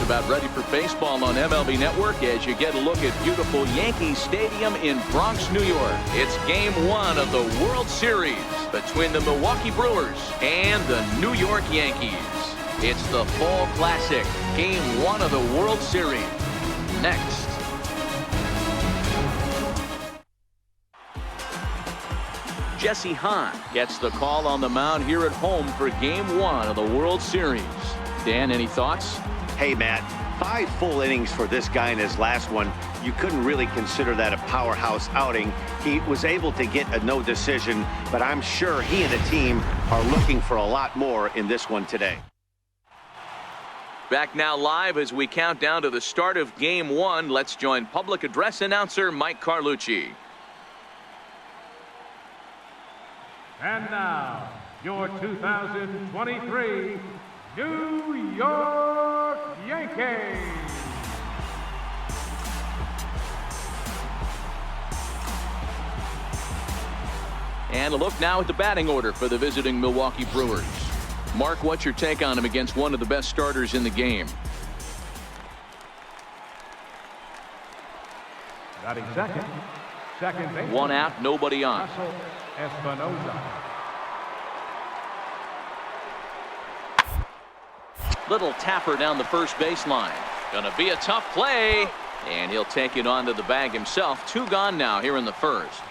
just about ready for baseball on MLB Network as you get a look at beautiful Yankee Stadium in Bronx, New York. It's Game 1 of the World Series between the Milwaukee Brewers and the New York Yankees. It's the Fall Classic, Game 1 of the World Series. Next. Jesse Hahn gets the call on the mound here at home for Game 1 of the World Series. Dan, any thoughts? Hey, Matt, 5 full innings for this guy in his last one. You couldn't really consider that a powerhouse outing. He was able to get a no decision, but I'm sure he and the team are looking for a lot more in this one today. Back now live as we count down to the start of Game 1. Let's join public address announcer Mike Carlucci. And now, your 2023 New York Yankees. And a look now at the batting order for the visiting Milwaukee Brewers. Mark, what's your take on him against one of the best starters in the game? Batting second. Second base. One out, nobody on. Espinosa. Little tapper down the first baseline. Gonna be a tough play, and he'll take it onto the bag himself. 2 gone now here in the first.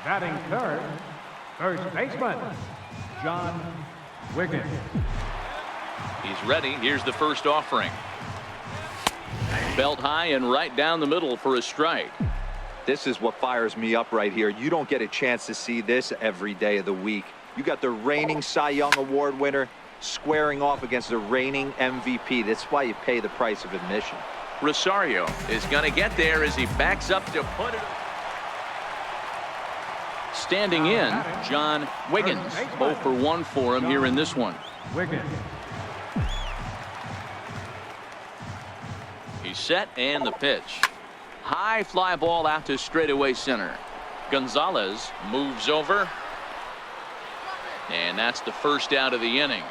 Batting third, first baseman, John Wiggins. He's ready. Here's the first offering. Belt high and right down the middle for a strike. This is what fires me up right here. You don't get a chance to see this every day of the week. You got the reigning Cy Young Award winner squaring off against the reigning MVP. That's why you pay the price of admission. Rosario is going to get there as he backs up to put it. Standing in, John Wiggins. 0 for 1 for him here in this one. Wiggins. He's set and the pitch. High fly ball out to straightaway center. Gonzalez moves over. And that's the first out of the inning.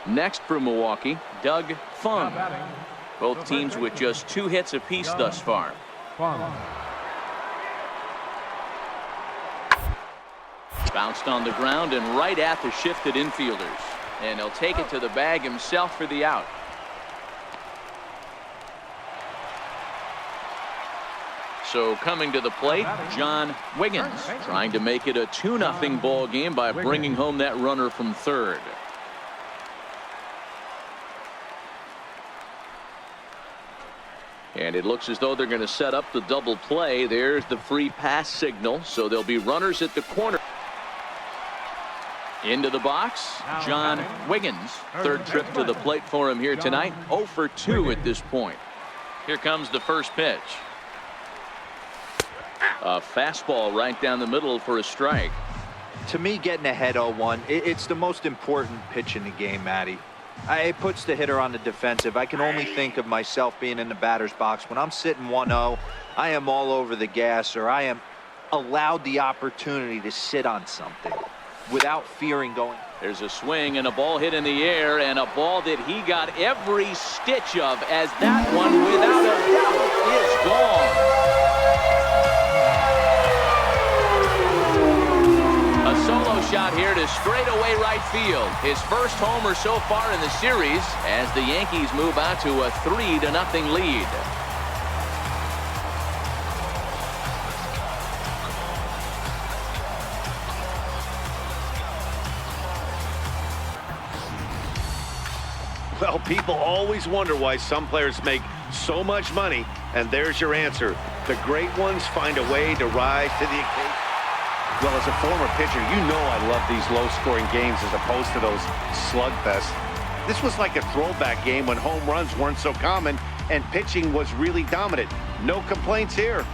Next for Milwaukee, Doug Funnie. Both teams with just 2 hits apiece thus far. Bounced on the ground and right at the shifted infielders. And he'll take it to the bag himself for the out. So coming to the plate, John Wiggins trying to make it a 2-0 ball game by bringing home that runner from third. And it looks as though they're going to set up the double play. There's the free pass signal. So there'll be runners at the corner. Into the box, John Wiggins. Third trip to the plate for him here tonight. 0 for 2 at this point. Here comes the first pitch. A fastball right down the middle for a strike. To me, getting ahead 0-1, it's the most important pitch in the game, Matty. It puts the hitter on the defensive. I can only think of myself being in the batter's box. When I'm sitting 1-0, I am all over the gas, or I am allowed the opportunity to sit on something without fearing going. There's a swing and a ball hit in the air, and a ball that he got every stitch of, as that one, without a doubt, is gone. A solo shot here to straightaway right field. His first homer so far in the series as the Yankees move out to a 3-0 lead. Well, people always wonder why some players make so much money, and there's your answer. The great ones find a way to rise to the occasion. Well, as a former pitcher, you know I love these low-scoring games as opposed to those slugfests. This was like a throwback game when home runs weren't so common and pitching was really dominant. No complaints here.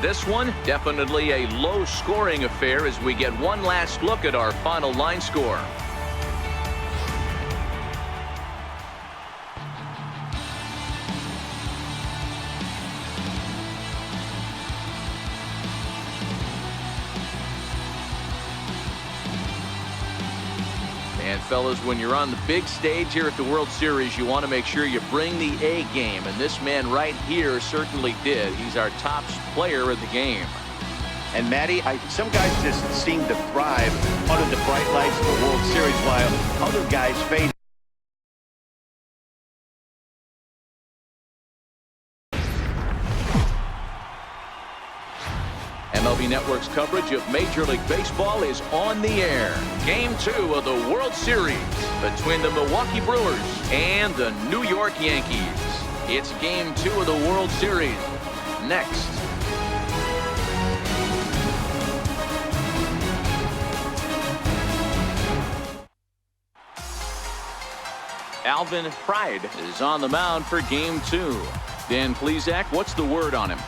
This one, definitely a low-scoring affair as we get one last look at our final line score. And fellas, when you're on the big stage here at the World Series, you want to make sure you bring the A game. And this man right here certainly did. He's our top player of the game. And Matty, some guys just seem to thrive under the bright lights of the World Series while other guys fade. MLB Network's coverage of Major League Baseball is on the air. Game 2 of the World Series between the Milwaukee Brewers and the New York Yankees. It's Game 2 of the World Series. Next. Alvin Pride is on the mound for Game 2. Dan Plesac, what's the word on him?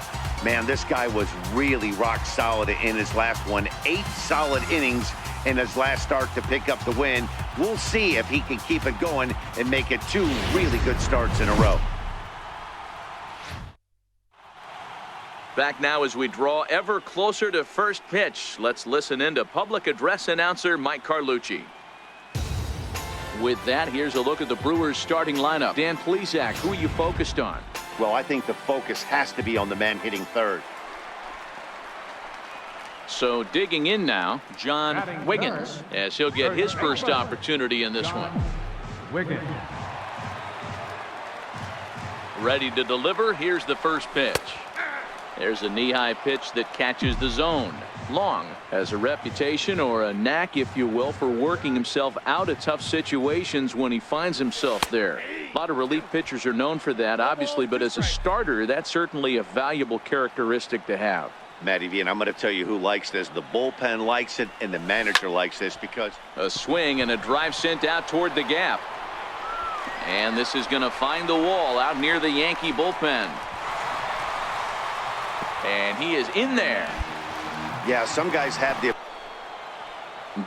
Man, this guy was really rock solid in his last one. 8 solid innings in his last start to pick up the win. We'll see if he can keep it going and make it 2 really good starts in a row. Back now as we draw ever closer to first pitch. Let's listen in to public address announcer Mike Carlucci. With that, here's a look at the Brewers starting lineup. Dan Plesac, who are you focused on? Well, I think the focus has to be on the man hitting third. So digging in now, John Batting Wiggins, third. as he'll get his first opportunity in this one. Wiggins. Ready to deliver. Here's the first pitch. There's a knee-high pitch that catches the zone. Long has a reputation, or a knack if you will, for working himself out of tough situations when he finds himself there. A lot of relief pitchers are known for that, obviously, but as a starter, that's certainly a valuable characteristic to have. Matty V, and I'm going to tell you who likes this. The bullpen likes it, and the manager likes this because... A swing and a drive sent out toward the gap. And this is going to find the wall out near the Yankee bullpen. And he is in there. Yeah, some guys have the...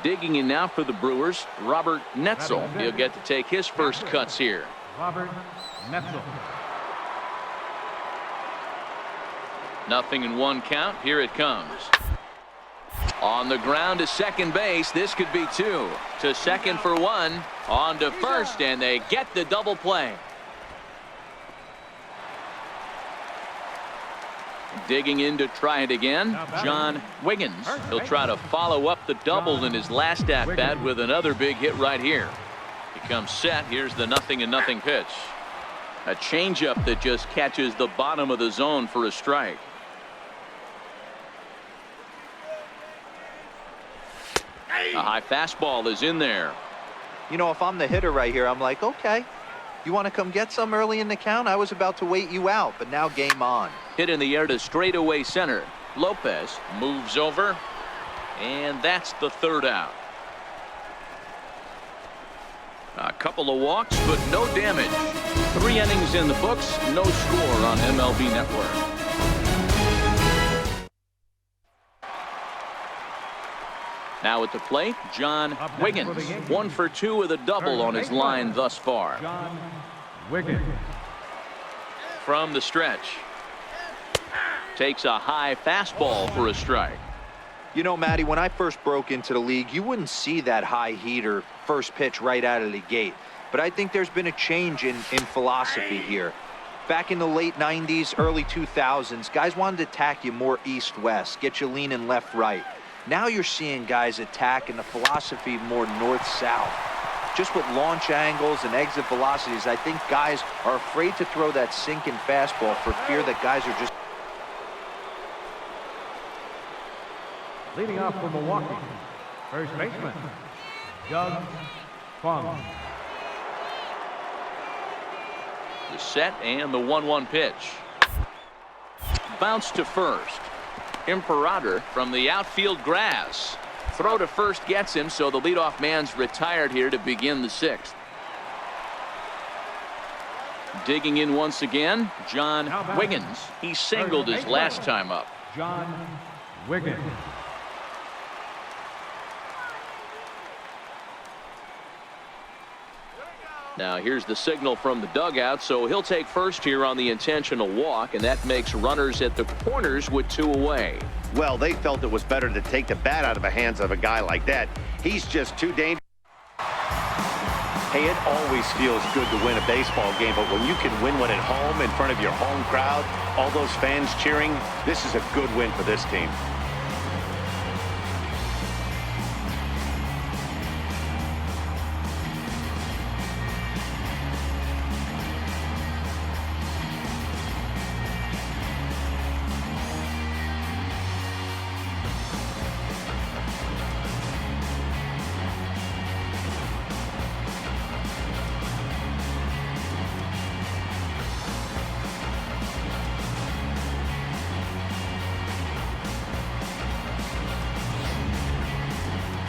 Digging in now for the Brewers, Robert Netzel. He'll get to take his first cuts here. Robert Netzel. 0-1 count. Here it comes. On the ground to second base. This could be 2. To second for 1. On to first, and they get the double play. Digging in to try it again, John Wiggins. He'll try to follow up the double in his last at-bat with another big hit right here. He comes set. Here's the 0-0 pitch. A changeup that just catches the bottom of the zone for a strike. A high fastball is in there. You know, if I'm the hitter right here, I'm like, okay, you want to come get some early in the count? I was about to wait you out, but now game on. Hit in the air to straightaway center. Lopez moves over, and that's the third out. A couple of walks, but no damage. 3 innings in the books, no score on MLB Network. Now at the plate, John Wiggins. 1 for 2 with a double on his line thus far. John Wiggins. From the stretch. Takes a high fastball for a strike. You know, Matty, when I first broke into the league, you wouldn't see that high heater first pitch right out of the gate. But I think there's been a change in philosophy here. Back in the late 90s, early 2000s, guys wanted to attack you more east-west, get you leaning left-right. Now you're seeing guys attack in the philosophy more north-south. Just with launch angles and exit velocities, I think guys are afraid to throw that sinking fastball for fear that guys are just... Leading off for Milwaukee, first baseman, Doug Funnie. The set and the 1-1 pitch. Bounce to first. Imperator from the outfield grass. Throw to first gets him, so the leadoff man's retired here to begin the 6th. Digging in once again, John Wiggins. He singled his last time up. John Wiggins. Now here's the signal from the dugout, so he'll take first here on the intentional walk, and that makes runners at the corners with 2 away. Well, they felt it was better to take the bat out of the hands of a guy like that. He's just too dangerous. Hey, it always feels good to win a baseball game, but when you can win one at home in front of your home crowd, all those fans cheering, this is a good win for this team.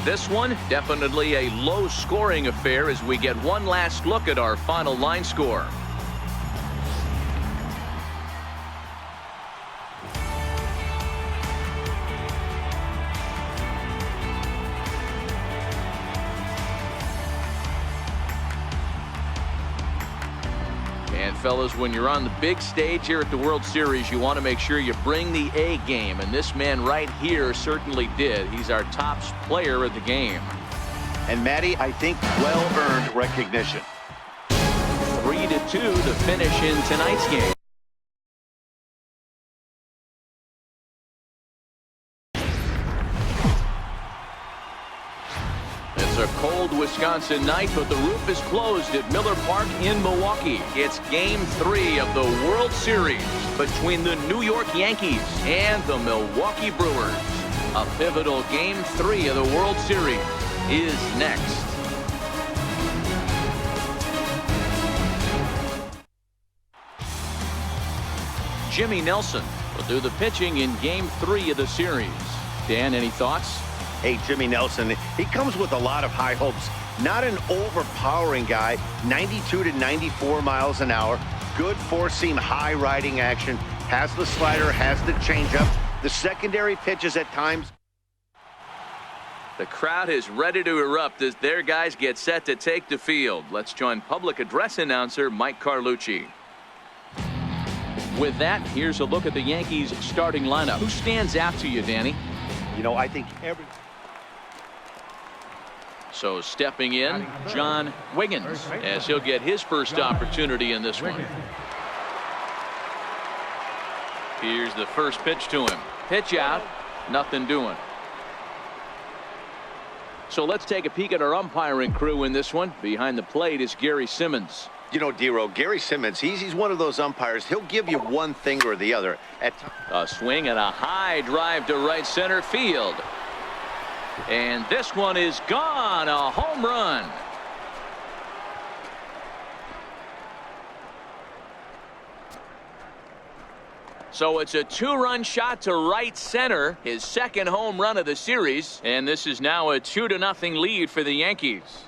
This one, definitely a low-scoring affair as we get one last look at our final line score. And fellas, when you're on the big stage here at the World Series, you want to make sure you bring the A game, and this man right here certainly did. He's our top player of the game. And Matty, I think well-earned recognition. 3-2 to finish in tonight's game. It's a cold Wisconsin night, but the roof is closed at Miller Park in Milwaukee. It's Game 3 of the World Series between the New York Yankees and the Milwaukee Brewers. A pivotal Game 3 of the World Series is next. Jimmy Nelson will do the pitching in Game 3 of the series. Dan, any thoughts? Hey, Jimmy Nelson, he comes with a lot of high hopes. Not an overpowering guy, 92 to 94 miles an hour. Good four-seam high riding action. Has the slider, has the changeup. The secondary pitches at times. The crowd is ready to erupt as their guys get set to take the field. Let's join public address announcer Mike Carlucci. With that, here's a look at the Yankees starting lineup. Who stands out to you, Danny? You know, I think So stepping in, John Wiggins, as he'll get his first opportunity in this one. Here's the first pitch to him. Pitch out, nothing doing. So let's take a peek at our umpiring crew in this one. Behind the plate is Gary Simmons. You know, Dero, Gary Simmons, he's one of those umpires. He'll give you one thing or the other. A swing and a high drive to right center field. And this one is gone. A home run. So it's a 2-run shot to right center, his second home run of the series, and this is now a 2-0 lead for the Yankees.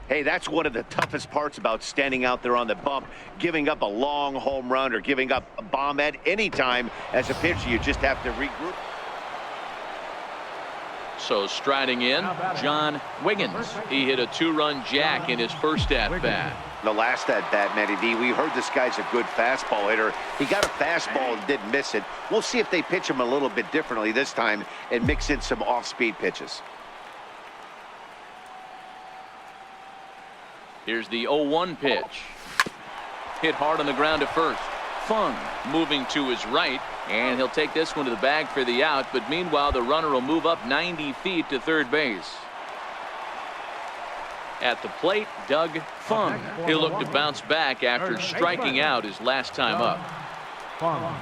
Hey, that's one of the toughest parts about standing out there on the bump. Giving up a long home run or giving up a bomb at any time as a pitcher, you just have to regroup. So striding in, John Wiggins. He hit a 2-run jack in his first at-bat. The last at-bat, Matty D, we heard this guy's a good fastball hitter. He got a fastball and didn't miss it. We'll see if they pitch him a little bit differently this time and mix in some off-speed pitches. Here's the 0-1 pitch. Hit hard on the ground to first. Fung moving to his right, and he'll take this one to the bag for the out, but meanwhile the runner will move up 90 feet to third base. At the plate, Doug Fung. He'll look to bounce back after striking out his last time up. Fung.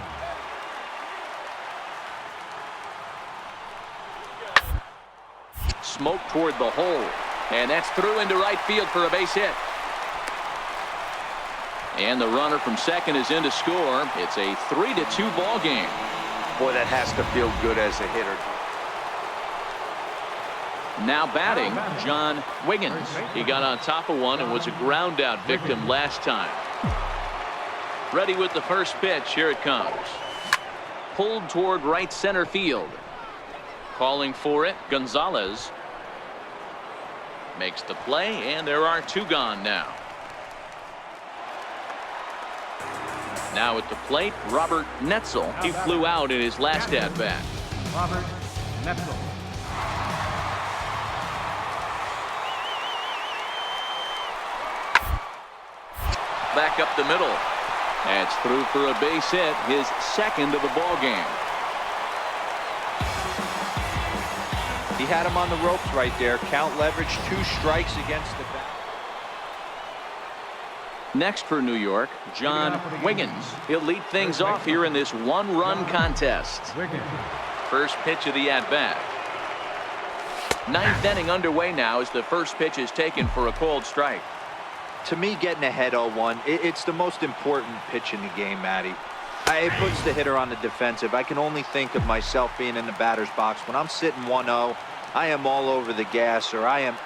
Smoke toward the hole, and that's through into right field for a base hit. And the runner from second is in to score. It's a 3-2 ball game. Boy, that has to feel good as a hitter. Now batting, John Wiggins. He got on top of one and was a ground out victim last time. Ready with the first pitch. Here it comes. Pulled toward right center field. Calling for it, Gonzalez. Makes the play, and there are two gone now. Now at the plate, Robert Netzel. He flew out in his last at-bat. Robert Netzel. Back up the middle. That's through for a base hit, his second of the ball game. He had him on the ropes right there. Count leverage, 2 strikes against the bat. Next for New York, John Wiggins. He'll lead things off here in this one-run contest. First pitch of the at-bat. Ninth inning underway now as the first pitch is taken for a called strike. To me, getting ahead 0-1, it's the most important pitch in the game, Matty. It puts the hitter on the defensive. I can only think of myself being in the batter's box. When I'm sitting 1-0, I am all over the gas, or I am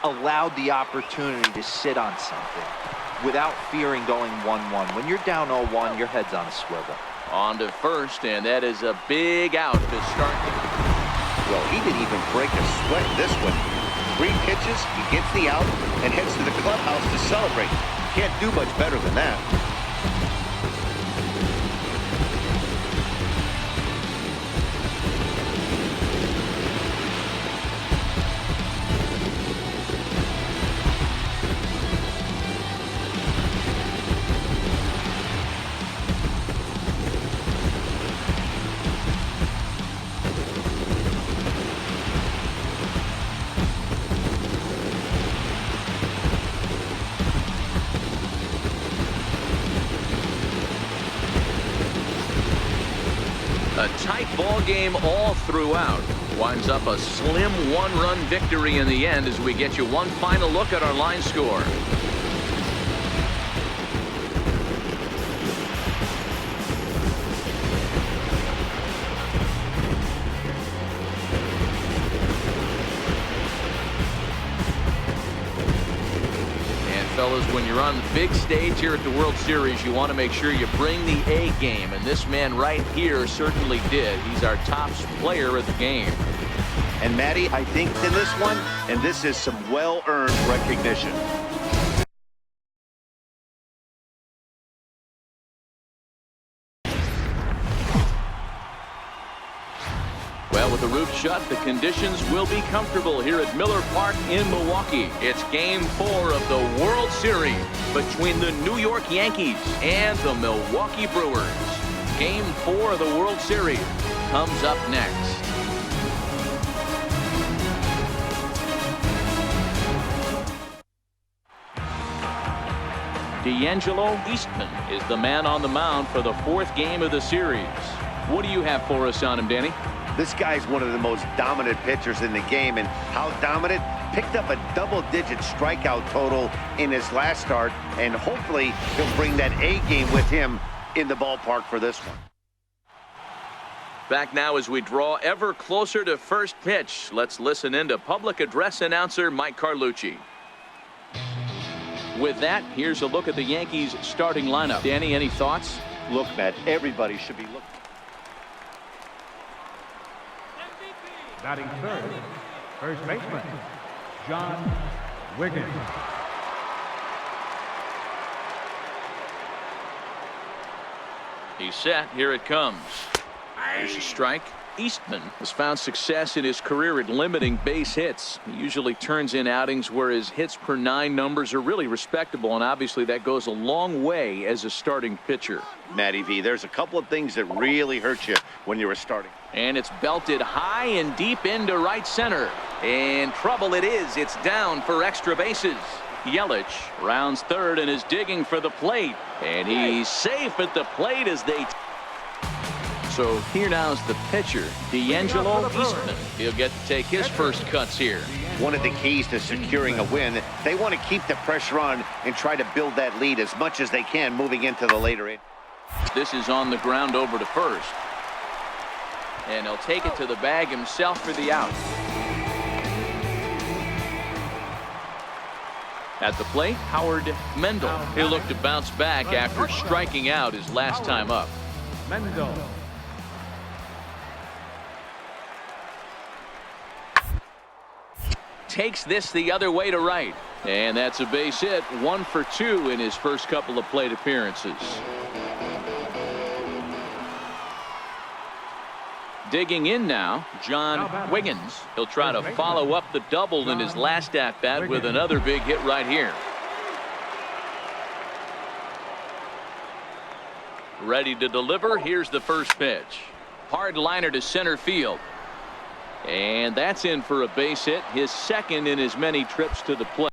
allowed the opportunity to sit on something without fearing going 1-1. When you're down 0-1, your head's on a swivel. On to first, and that is a big out to start. Well, he didn't even break a sweat this one. 3 pitches, he gets the out, and heads to the clubhouse to celebrate. Can't do much better than that. A tight ball game all throughout. Winds up a slim 1-run victory in the end as we get you one final look at our line score. Fellas, when you're on the big stage here at the World Series, you want to make sure you bring the A game, and this man right here certainly did. He's our top player of the game. And Matty, I think in this one, and this is some well-earned recognition. Well, with the roof shut, the conditions will be comfortable here at Miller Park in Milwaukee. It's Game 4 of the World Series between the New York Yankees and the Milwaukee Brewers. Game 4 of the World Series comes up next. D'Angelo Eastman is the man on the mound for the 4th game of the series. What do you have for us on him, Danny? This guy's one of the most dominant pitchers in the game, and how dominant? Picked up a double-digit strikeout total in his last start, and hopefully he'll bring that A game with him in the ballpark for this one. Back now as we draw ever closer to first pitch. Let's listen in to public address announcer Mike Carlucci. With that, here's a look at the Yankees starting lineup. Danny, any thoughts? Look, Matt, everybody should be looking. Batting third, first baseman, John Wiggins. He's set. Here it comes. Here's a strike. Eastman has found success in his career at limiting base hits. He usually turns in outings where his hits per 9 numbers are really respectable, and obviously that goes a long way as a starting pitcher. Matty V, there's a couple of things that really hurt you when you were starting. And it's belted high and deep into right center. In trouble it is. It's down for extra bases. Yelich rounds third and is digging for the plate. And he's safe at the plate as they... So here now's the pitcher, D'Angelo Eastman. He'll get to take his first cuts here. One of the keys to securing a win, they want to keep the pressure on and try to build that lead as much as they can moving into the later innings. This is on the ground over to first. And he'll take it to the bag himself for the out. At the plate, Howard Mendel. He'll look to bounce back after striking out his last time up. Mendel. Takes this the other way to right. And that's a base hit. 1 for 2 in his first couple of plate appearances. Digging in now, John Wiggins. He'll try to follow up the double in his last at-bat with another big hit right here. Ready to deliver. Here's the first pitch. Hard liner to center field. And that's in for a base hit, his second in as many trips to the plate.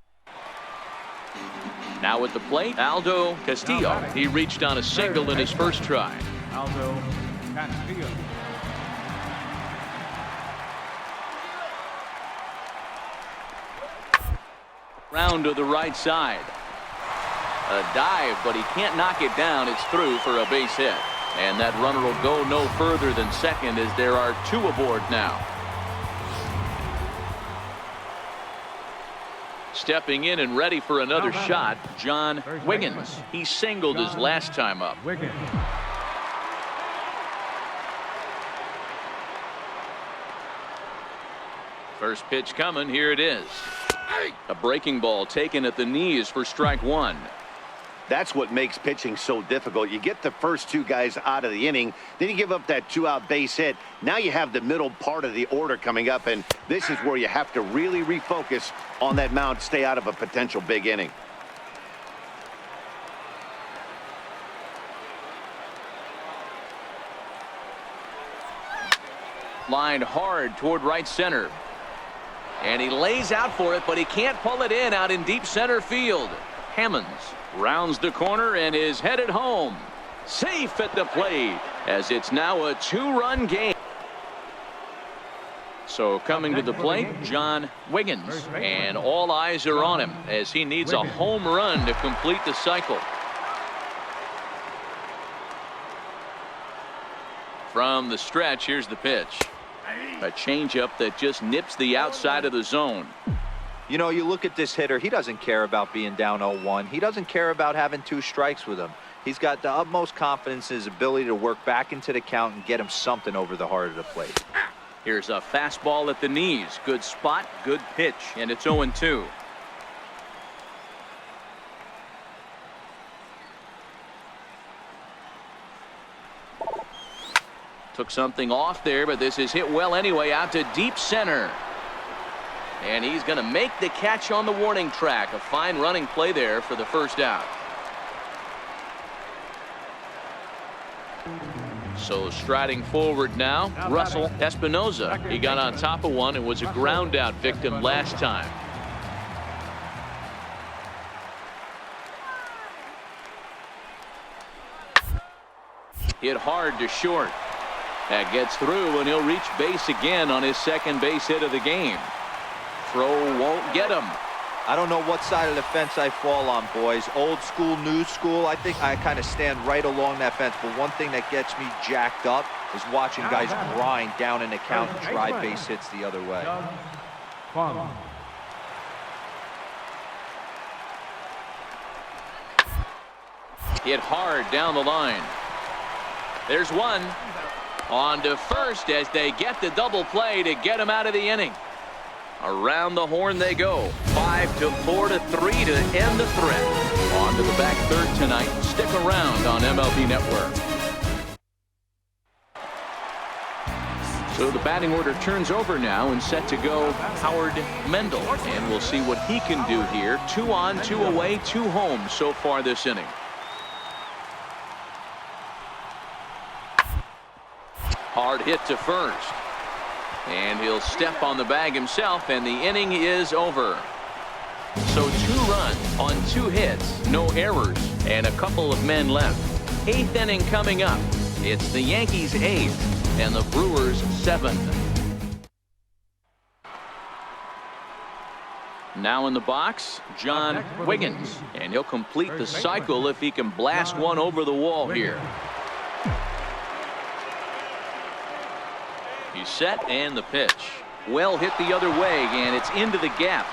Now at the plate, Aldo Castillo. He reached on a single in his first try. Aldo Castillo. Round to the right side. A dive, but he can't knock it down. It's through for a base hit. And that runner will go no further than second as there are 2 aboard now. Stepping in and ready for another shot, John Wiggins. He singled his last time up. Wiggins. First pitch coming. Here it is. A breaking ball taken at the knees for strike 1. That's what makes pitching so difficult. You get the first 2 guys out of the inning, then you give up that 2-out base hit. Now you have the middle part of the order coming up, and this is where you have to really refocus on that mound, stay out of a potential big inning. Lined hard toward right center. And he lays out for it, but he can't pull it in out in deep center field. Hammonds rounds the corner and is headed home. Safe at the plate as it's now a 2-run game. So coming to the plate, John Wiggins. And all eyes are on him as he needs a home run to complete the cycle. From the stretch, here's the pitch. A changeup that just nips the outside of the zone. You know, you look at this hitter, he doesn't care about being down 0-1. He doesn't care about having 2 strikes with him. He's got the utmost confidence in his ability to work back into the count and get him something over the heart of the plate. Here's a fastball at the knees. Good spot, good pitch, and it's 0-2. Took something off there, but this is hit well anyway out to deep center. And he's going to make the catch on the warning track. A fine running play there for the first out. So striding forward now, Russell Espinoza. He got on top of one and was a ground out victim last time. Hit hard to short. That gets through, and he'll reach base again on his second base hit of the game. Throw won't get him. I don't know what side of the fence I fall on, boys. Old school, new school. I think I kind of stand right along that fence. But one thing that gets me jacked up is watching guys grind down in the count and drive base hits the other way. Hit hard down the line. There's one. On to first as they get the double play to get him out of the inning. Around the horn they go. 5-4-3 to end the threat. On to the back third tonight. Stick around on MLB Network. So the batting order turns over now and set to go Howard Mendel. And we'll see what he can do here. 2 on, 2 away, 2 home so far this inning. Hard hit to first. And he'll step on the bag himself, and the inning is over. So 2 runs on 2 hits, no errors, and a couple of men left. 8th inning coming up. It's the Yankees 8 and the Brewers 7. Now in the box, John Wiggins, and he'll complete the cycle if he can blast one over the wall here. He's set, and the pitch. Well hit the other way, and it's into the gap.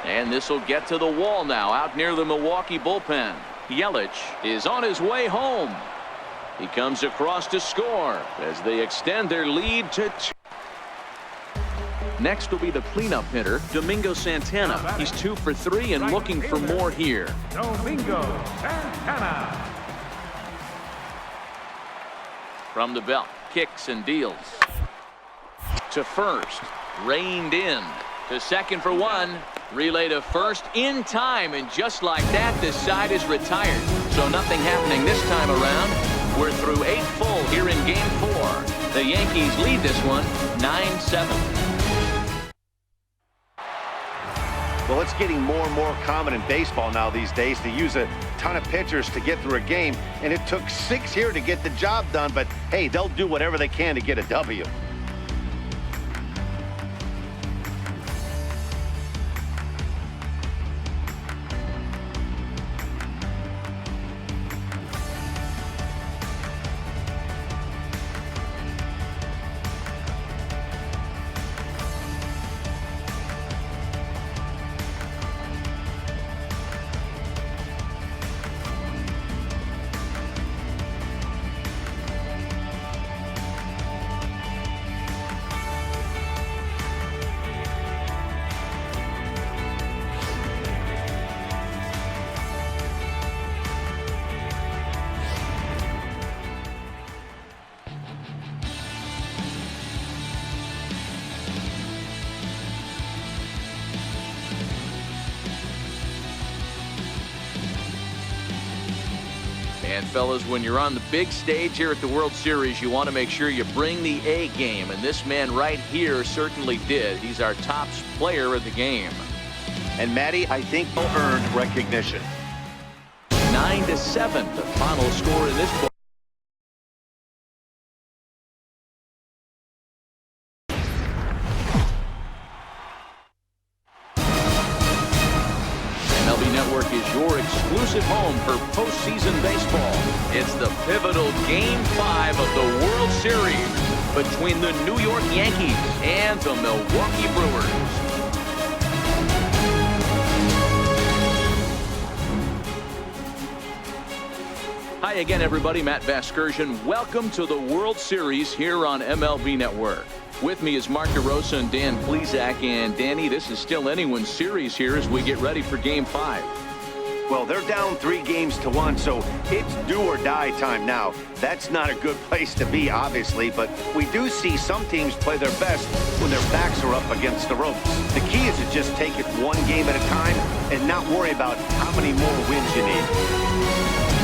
And this will get to the wall now out near the Milwaukee bullpen. Yelich is on his way home. He comes across to score as they extend their lead to 2. Next will be the cleanup hitter, Domingo Santana. He's 2 for 3 and looking for more here. Domingo Santana. From the belt, kicks and deals. To first, reined in. To second for 1. Relay to first in time, and just like that, the side is retired. So nothing happening this time around. We're through 8 full here in Game 4. The Yankees lead this one 9-7. Well, it's getting more and more common in baseball now these days to use a ton of pitchers to get through a game, and it took 6 here to get the job done, but hey, they'll do whatever they can to get a W. And fellas, when you're on the big stage here at the World Series, you want to make sure you bring the A game, and this man right here certainly did. He's our top player of the game. And Matty, I think he'll earn recognition. 9-7, the final score in this ball. MLB Network is your exclusive home for postseason baseball. It's the pivotal Game 5 of the World Series between the New York Yankees and the Milwaukee Brewers. Hi again, everybody. Matt Vasgersian. Welcome to the World Series here on MLB Network. With me is Mark DeRosa and Dan Plesac. And Danny, this is still anyone's series here as we get ready for Game 5. Well, they're down 3-1, so it's do or die time now. That's not a good place to be, obviously, but we do see some teams play their best when their backs are up against the ropes. The key is to just take it one game at a time and not worry about how many more wins you need.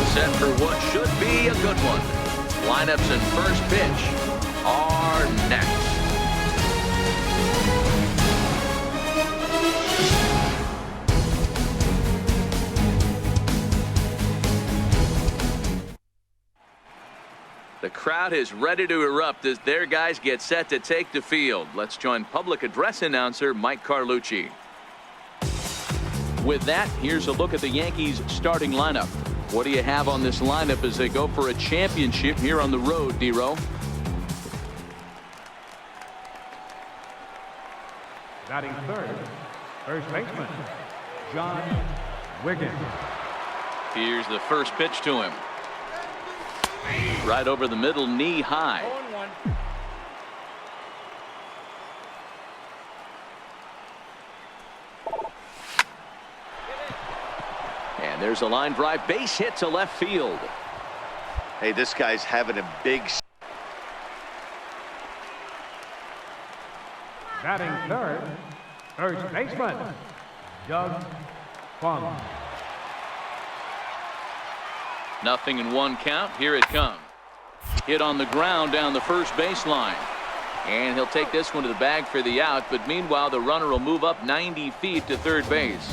Set for what should be a good one. Lineups and first pitch are next. The crowd is ready to erupt as their guys get set to take the field. Let's join public address announcer Mike Carlucci. With that, here's a look at the Yankees starting lineup. What do you have on this lineup as they go for a championship here on the road, D-Row? Batting third, first baseman, John Wiggins. Here's the first pitch to him. Right over the middle, knee high. And there's a line drive, base hit to left field. Hey, this guy's having a big... Batting third, first baseman, Doug Funnie. Nothing in one count. Here it comes. Hit on the ground down the first baseline. And he'll take this one to the bag for the out. But meanwhile, the runner will move up 90 feet to third base.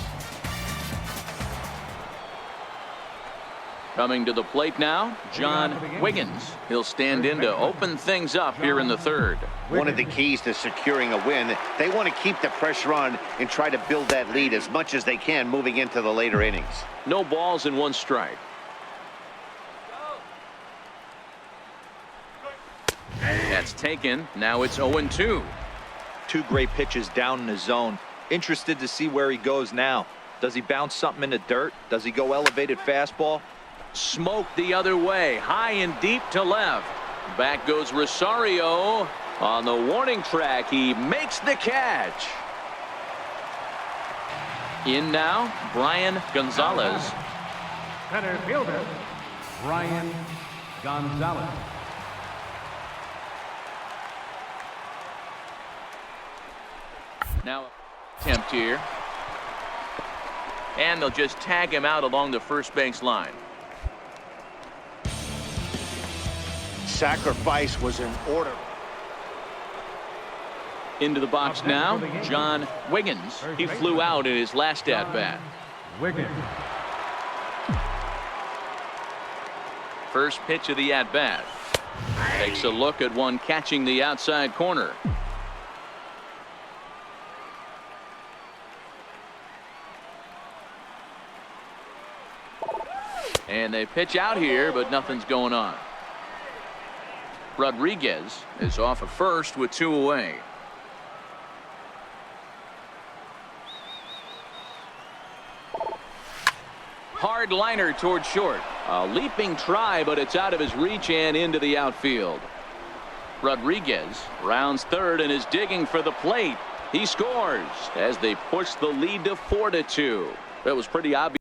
Coming to the plate now, John Wiggins. He'll stand in to open things up here in the third. One of the keys to securing a win, they want to keep the pressure on and try to build that lead as much as they can moving into the later innings. No balls and one strike. That's taken. Now it's 0-2. Two great pitches down in the zone. Interested to see where he goes now. Does he bounce something in the dirt? Does he go elevated fastball? Smoked the other way, high and deep to left. Back goes Rosario. On the warning track, he makes the catch. In now, Brian Gonzalez. Center fielder, Brian Gonzalez. Now, attempt here. And they'll just tag him out along the first base line. Sacrifice was in order. Into the box now, John Wiggins. He flew out in his last at-bat. Wiggins. First pitch of the at-bat. Takes a look at one catching the outside corner. And they pitch out here, but nothing's going on. Rodriguez is off at first with 2 away. Hard liner toward short. A leaping try, but it's out of his reach and into the outfield. Rodriguez rounds third and is digging for the plate. He scores as they push the lead to 4-2. That was pretty obvious.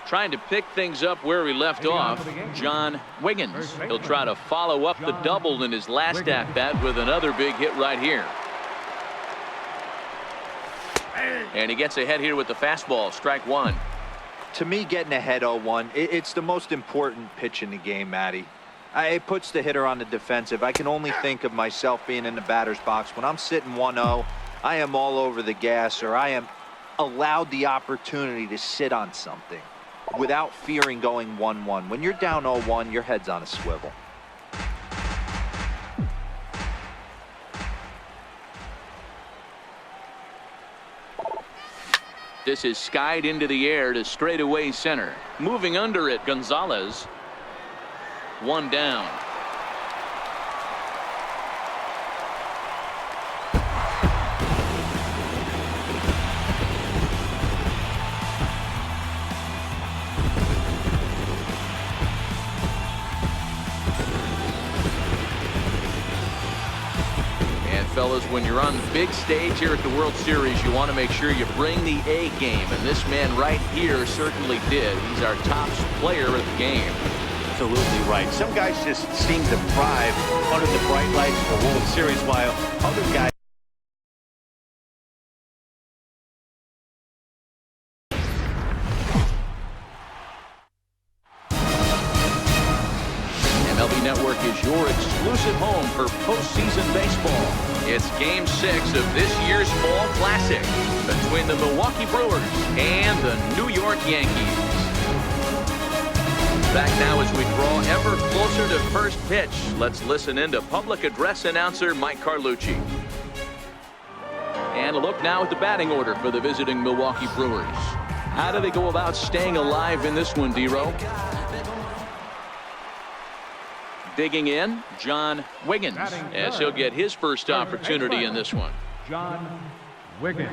Trying to pick things up where we left off, John Wiggins. He'll try to follow up the double in his last at-bat with another big hit right here. And he gets ahead here with the fastball, strike 1. To me, getting ahead 0-1, it's the most important pitch in the game, Matty. It puts the hitter on the defensive. I can only think of myself being in the batter's box. When I'm sitting 1-0, I am all over the gas, or I am allowed the opportunity to sit on something without fearing going 1-1. When you're down 0-1, your head's on a swivel. This is skied into the air to straightaway center. Moving under it, Gonzalez. 1 down. Fellas, when you're on the big stage here at the World Series, you want to make sure you bring the A game, and this man right here certainly did. He's our top player of the game. Absolutely right. Some guys just seem to thrive under the bright lights of the World Series, while other guys. MLB Network is your exclusive home for postseason baseball. It's Game 6 of this year's Fall Classic between the Milwaukee Brewers and the New York Yankees. Back now as we draw ever closer to first pitch. Let's listen in to public address announcer Mike Carlucci. And a look now at the batting order for the visiting Milwaukee Brewers. How do they go about staying alive in this one, D-Row? Digging in, John Wiggins, as he'll get his first opportunity in this one. John Wiggins.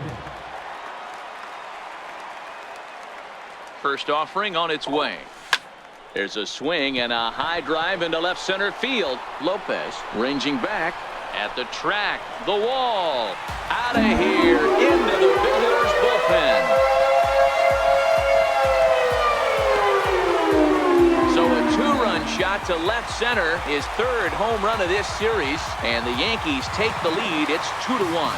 First offering on its way. There's a swing and a high drive into left center field. Lopez ranging back at the track, the wall, out of here, into the visitors' bullpen. So a 2-run shot to left center, his 3rd home run of this series, and the Yankees take the lead. It's 2-1.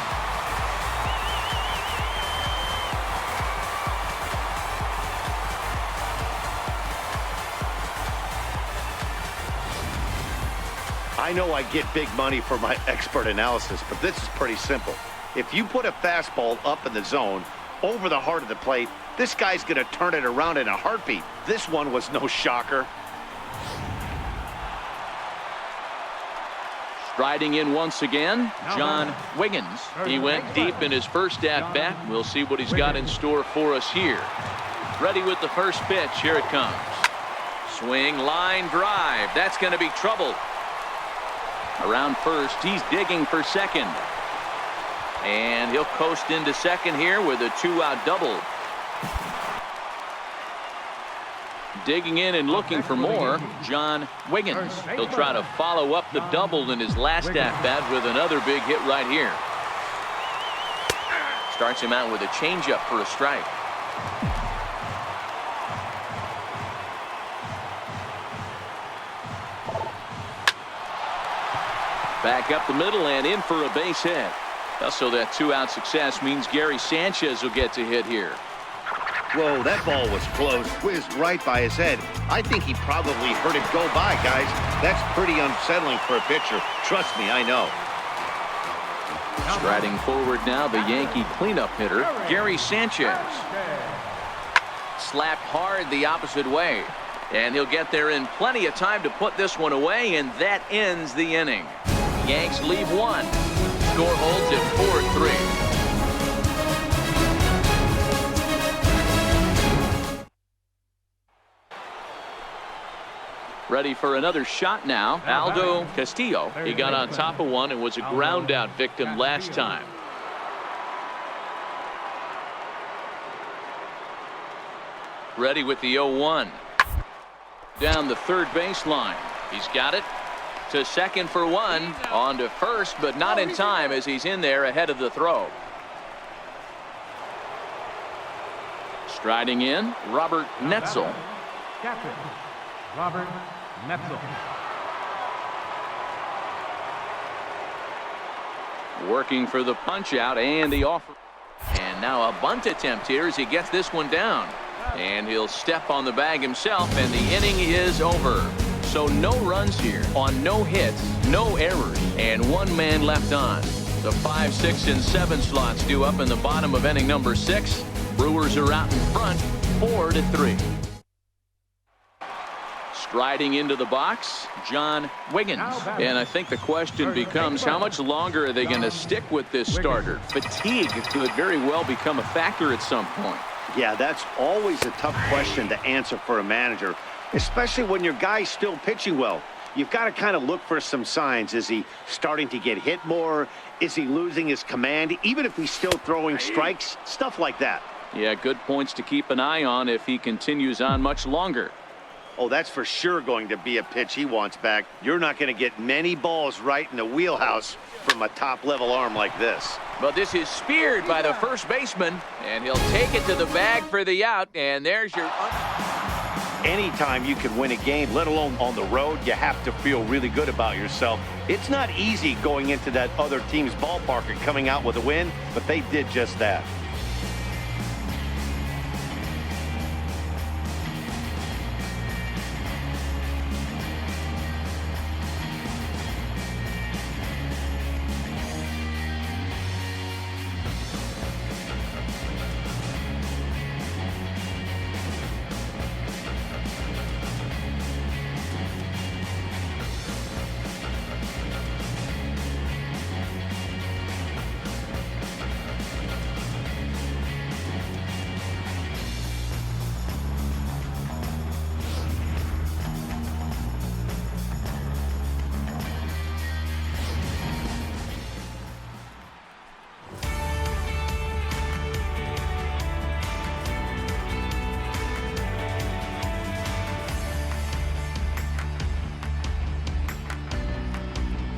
I know I get big money for my expert analysis, but this is pretty simple. If you put a fastball up in the zone, over the heart of the plate, this guy's going to turn it around in a heartbeat. This one was no shocker. Striding in once again, John Wiggins. He went deep in his first at-bat. We'll see what he's got in store for us here. Ready with the first pitch. Here it comes. Swing, line drive. That's going to be trouble. Around first, he's digging for second. And he'll coast into second here with a 2-out double. Digging in and looking for more, John Wiggins. He'll try to follow up the double in his last at-bat with another big hit right here. Starts him out with a changeup for a strike. Back up the middle and in for a base hit. Also, that 2-out success means Gary Sanchez will get to hit here. Whoa, that ball was close. Whizzed right by his head. I think he probably heard it go by, guys. That's pretty unsettling for a pitcher. Trust me, I know. Striding forward now, the Yankee cleanup hitter, Gary Sanchez. Slapped hard the opposite way. And he'll get there in plenty of time to put this one away, and that ends the inning. Yanks leave one. Score holds at 4-3. Ready for another shot now. Aldo Castillo. He got on top of one and was a ground out victim last time. Ready with the 0-1. Down the third baseline. He's got it to second for one. On to first, but not in time as he's in there ahead of the throw. Striding in, Robert Netzel. Captain Robert Netzel. Working for the punch out and the offer. And now a bunt attempt here as he gets this one down. And he'll step on the bag himself, and the inning is over. So no runs here on no hits, no errors, and one man left on. The 5, 6, and 7 slots due up in the bottom of inning number 6. Brewers are out in front, 4-3. Striding into the box, John Wiggins. And I think the question becomes, how much longer are they going to stick with this starter? Fatigue could very well become a factor at some point. Yeah, that's always a tough question to answer for a manager, especially when your guy's still pitching well. You've got to kind of look for some signs. Is he starting to get hit more? Is he losing his command? Even if he's still throwing strikes, stuff like that. Yeah, good points to keep an eye on if he continues on much longer. Oh, that's for sure going to be a pitch he wants back. You're not going to get many balls right in the wheelhouse from a top-level arm like this. But this is speared by the first baseman, and he'll take it to the bag for the out, and there's your... Anytime you can win a game, let alone on the road, you have to feel really good about yourself. It's not easy going into that other team's ballpark and coming out with a win, but they did just that.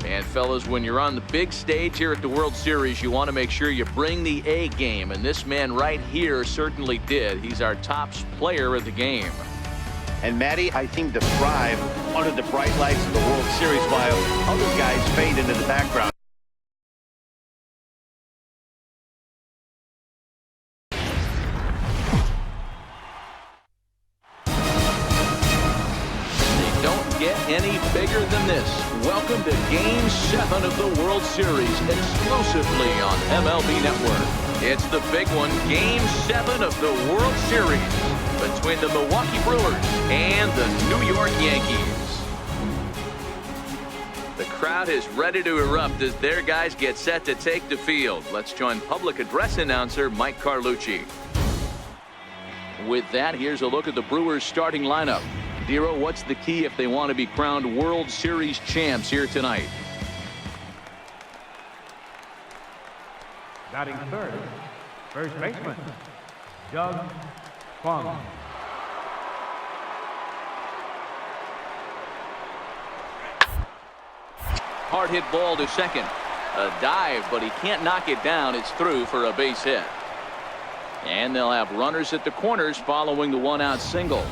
And fellas, when you're on the big stage here at the World Series, you want to make sure you bring the A game, and this man right here certainly did. He's our top player of the game. And Matty, I seem to thrive under the bright lights of the World Series while other guys fade into the background. Get any bigger than this. Welcome to Game 7 of the World Series, exclusively on MLB Network. It's the big one, Game 7 of the World Series between the Milwaukee Brewers and the New York Yankees. The crowd is ready to erupt as their guys get set to take the field. Let's join public address announcer Mike Carlucci. With that, here's a look at the Brewers starting lineup. Dero, what's the key if they want to be crowned World Series champs here tonight? Batting third, first baseman, Doug Funnie. Hard hit ball to second. A dive, but he can't knock it down. It's through for a base hit. And they'll have runners at the corners following the one-out single.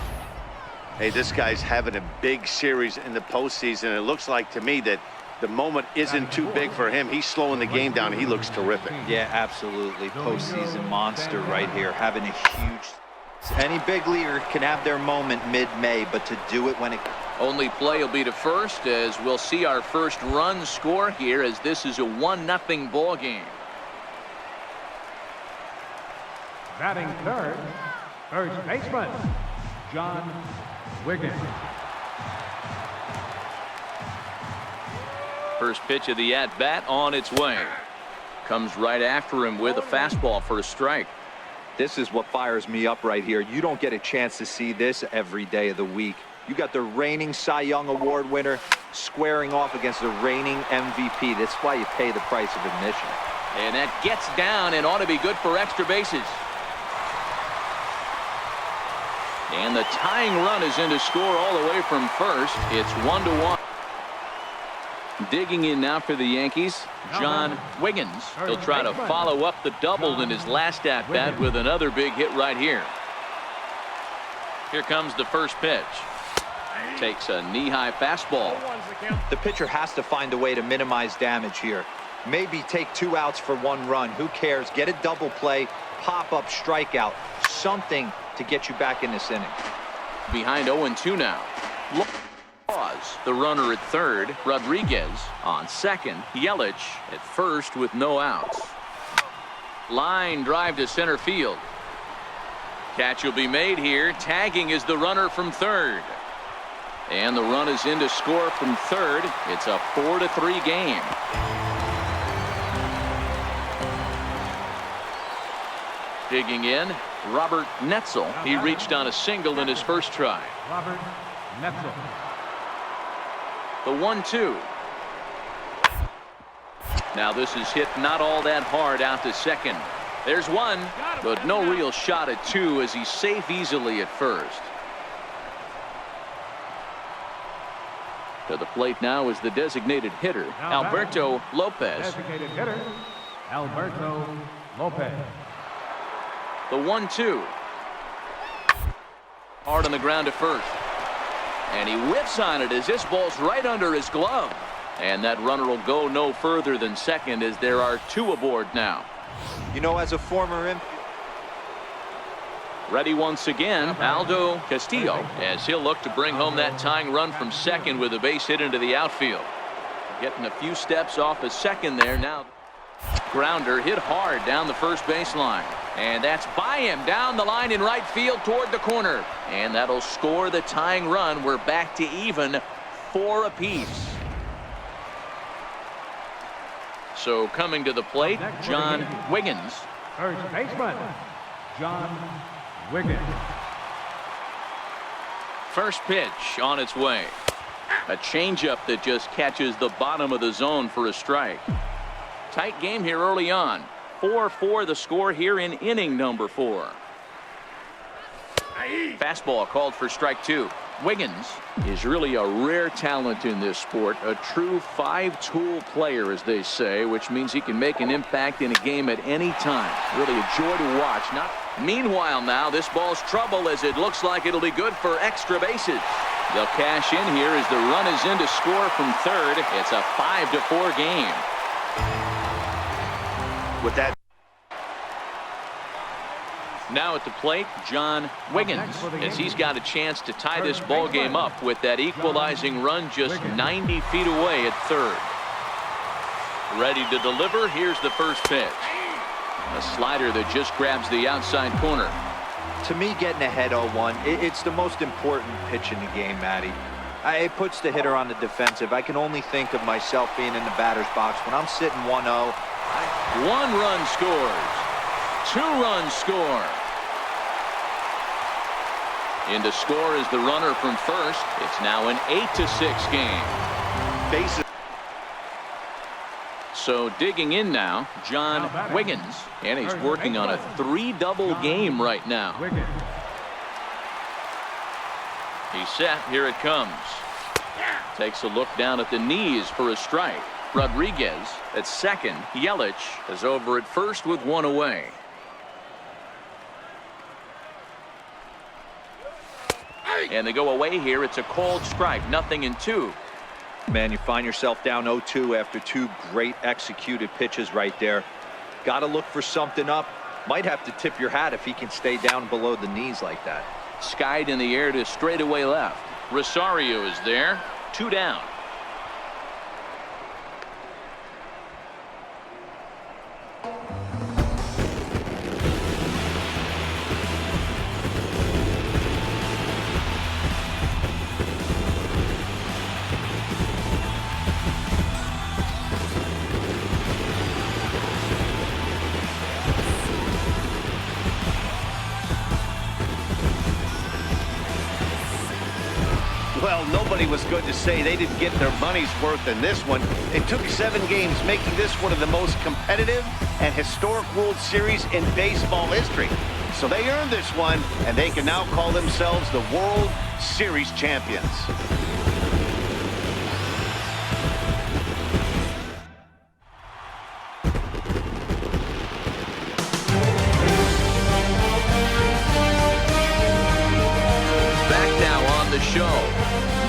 Hey, this guy's having a big series in the postseason. It looks like to me that the moment isn't too big for him. He's slowing the game down. He looks terrific. Yeah, absolutely. Postseason monster right here. Having a huge... Any big leaguer can have their moment mid-May, but to do it when it... Only play will be to first, as we'll see our first run score here, as this is a 1-0 ball game. Batting third, first baseman, John Wiggins. First pitch of the at-bat on its way. Comes right after him with a fastball for a strike. This is what fires me up right here. You don't get a chance to see this every day of the week. You got the reigning Cy Young Award winner squaring off against the reigning MVP. That's why you pay the price of admission. And that gets down and ought to be good for extra bases. And the tying run is in to score all the way from first. It's 1-1. Digging in now for the Yankees, John Wiggins. He'll try to follow up the double in his last at-bat with another big hit right here. Here comes the first pitch. Takes a knee-high fastball. The pitcher has to find a way to minimize damage here. Maybe take 2 outs for 1 run. Who cares? Get a double play, pop-up strikeout, something to get you back in this inning. Behind 0-2 now. The runner at third, Rodriguez on second, Yelich at first with no outs. Line drive to center field. Catch will be made here. Tagging is the runner from third. And the run is in to score from third. It's a 4-3 game. Digging in, Robert Netzel. He reached on a single in his first try. Robert Netzel. The 1-2. Now this is hit not all that hard out to second. There's one, but no real shot at 2 as he's safe easily at first. To the plate now is the designated hitter, Alberto Lopez. Designated hitter, Alberto Lopez. The 1-2. Hard on the ground to first. And he whips on it as this ball's right under his glove. And that runner will go no further than second as there are 2 aboard now. You know, as a former Ready once again, Aldo Castillo, as he'll look to bring home that tying run from second with a base hit into the outfield. Getting a few steps off of second there now. Grounder hit hard down the first baseline. And that's by him down the line in right field toward the corner. And that'll score the tying run. We're back to even 4 apiece. So coming to the plate, John Wiggins. First baseman, John Wiggins. First pitch on its way. A changeup that just catches the bottom of the zone for a strike. Tight game here early on. 4-4 the score here in inning number 4. Fastball called for strike 2. Wiggins is really a rare talent in this sport, a true 5-tool player, as they say, which means he can make an impact in a game at any time. Really a joy to watch. Meanwhile now, this ball's trouble as it looks like it'll be good for extra bases. They'll cash in here as the run is in to score from third. It's a 5-4 game. With that. Now at the plate, John Wiggins, as he's got a chance to tie this ball game up with that equalizing run just 90 feet away at third. Ready to deliver. Here's the first pitch. A slider that just grabs the outside corner. To me, getting ahead 0-1, it's the most important pitch in the game, Matty. It puts the hitter on the defensive. I can only think of myself being in the batter's box. When I'm sitting 1-0, 1 run scores. 2 runs score. In to score is the runner from first. It's now an 8-6 game. Bases. So digging in now, John Wiggins. And he's working on a 3-double game right now. Wiggins. He's set. Here it comes. Takes a look down at the knees for a strike. Rodriguez at second. Yelich is over at first with one away. And they go away here. It's a called strike. 0-2. Man, you find yourself down 0-2 after two great executed pitches right there. Got to look for something up. Might have to tip your hat if he can stay down below the knees like that. Skied in the air to straightaway left. Rosario is there. 2 down. Well, nobody was good to say they didn't get their money's worth in this one. It took 7 games, making this one of the most competitive and historic World Series in baseball history. So they earned this one, and they can now call themselves the World Series champions. Back now on the show.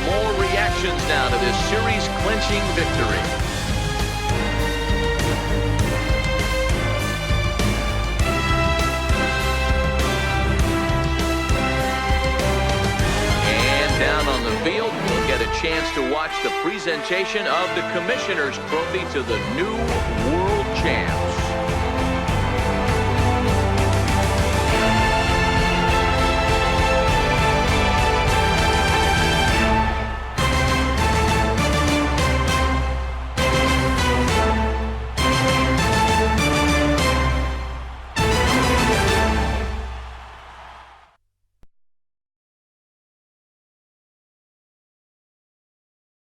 More reactions now to this series-clinching victory. And down on the field, we'll get a chance to watch the presentation of the Commissioner's Trophy to the new world champ.